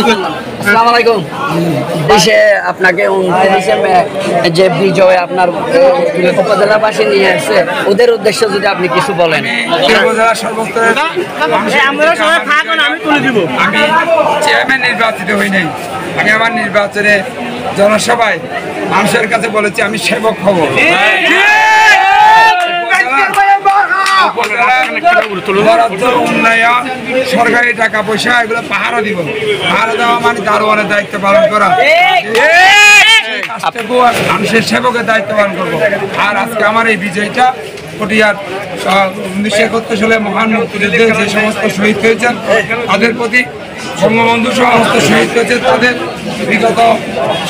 আসসালামু আলাইকুম। দেশে আপনাকে 29 মে যে বিজয় আপনার উপজেলাবাসী নিয়ে আসছে, ওদের উদ্দেশ্য যদি আপনি কিছু বলেন। আমি চেয়ারম্যান নির্বাচিত হই নাই, আমি আমার নির্বাচনে জনসভায় মানুষের কাছে বলেছি আমি সেবক হব। উন্নয়ন, সরকারি টাকা পয়সা এগুলো পাহারা দিব। পাহারা দেওয়া মানে দারোয়ানের দায়িত্ব পালন করা, মানুষের সেবকের দায়িত্ব পালন করবো। আর আজকে আমার এই বিজয়টা পটিয়ার 1971 সালে মহান মুক্তিযুদ্ধে যে সমস্ত শহীদ হয়েছেন তাদের প্রতি, বঙ্গবন্ধু সমস্ত শহীদ হয়েছে তাদের বিগত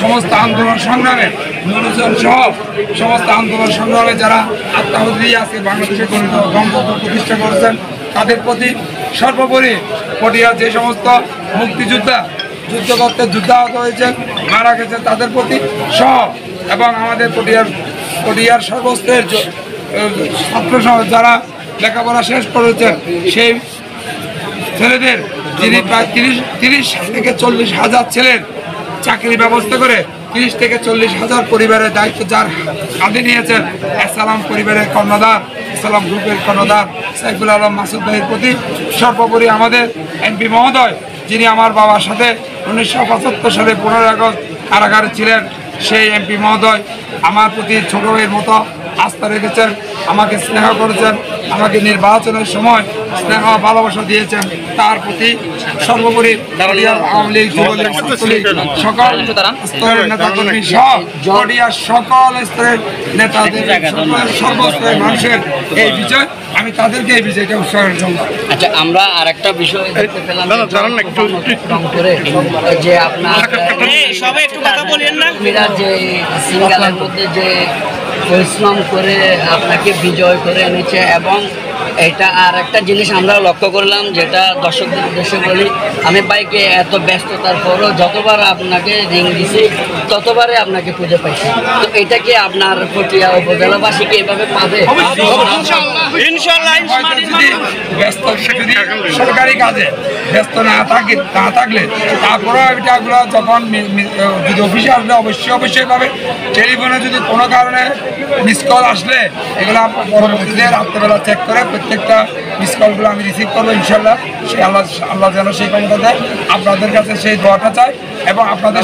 সমস্ত আন্দোলন সংগ্রামে, নুরুজন সহ সমস্ত আন্দোলন সংগ্রামে যারা আত্মাহুতি দিয়ে আজকে বাংলাদেশে গণতন্ত্র প্রতিষ্ঠা করেছেন তাদের প্রতি সর্বোপরি পটিয়ার যে সমস্ত মুক্তিযোদ্ধা যুদ্ধ করতে যুদ্ধাহত হয়েছেন, মারা গেছেন তাদের প্রতি সহ, এবং আমাদের পটিয়ার সর্বস্তরের ছাত্র সহ যারা লেখাপড়া শেষ করেছেন সেই ছেলেদের, যিনি প্রায় 30 থেকে 40 হাজার ছেলের চাকরির ব্যবস্থা করে 30 থেকে 40 হাজার পরিবারের দায়িত্ব যার কাঁধে নিয়েছেন, সালাম পরিবারের কর্ণধার, সালাম গ্রুপের কর্ণধার সাইফুল আলম মাসুদ ভাইয়ের প্রতি সর্বোপরি আমাদের এমপি মহোদয়, যিনি আমার বাবার সাথে 1975 সালে 15 আগস্ট কারাগারে ছিলেন, সেই এমপি মহোদয় আমার প্রতি ছোট ভাইয়ের মতো আস্থা রেখেছেন, আমাকে স্নেহ করেছেন, আমাকে নির্বাচনের সময় স্নেহ ভালোবাসা দিয়েছেন। তার প্রতি সর্বোপরি আওয়ামী লীগ, যুবলীগ, ছাত্রলীগ সকল স্তরের নেতাকর্মী সহ পটিয়ার সকল স্তরের নেতাদের, সর্বস্তরের মানুষের এই বিজয়, আমি তাদেরকে এই বিজয়টা উৎসর্গের জন্য। আচ্ছা, আমরা আর একটা বিষয় দেখতে পেলাম যে আপনার যে সিঙ্গালের মধ্যে যে পরিশ্রম করে আপনাকে বিজয় করে এনেছে, এবং এটা আর একটা জিনিস আমরা লক্ষ্য করলাম যেটা দর্শকদের উদ্দেশ্যে বলি, আমি বাইকে এত ব্যস্ততার পরও যতবার আপনাকে রিং দিছি ততবারে আপনাকে খুঁজে পাইছি। তো এটা কি আপনার পটিয়া উপজেলাবাসীকে এভাবে পাবে? সরকারি কাজে ব্যস্ত না থাকলে তারপরে এটাগুলো যখন যদি অফিসে আসলে অবশ্যই পাবে। টেলিফোনে যদি কোনো কারণে মিস কল আসলে এগুলো পরবর্তীতে রাত্রেবেলা চেক করে প্রত্যেকটা মিস কলগুলো আমি রিসিভ করবো ইনশাল্লাহ। সেই আল্লাহ যেন সেই ক্ষমতা দেয়। আপনাদের কাছে সেই দোয়াটা চাই এবং আপনাদের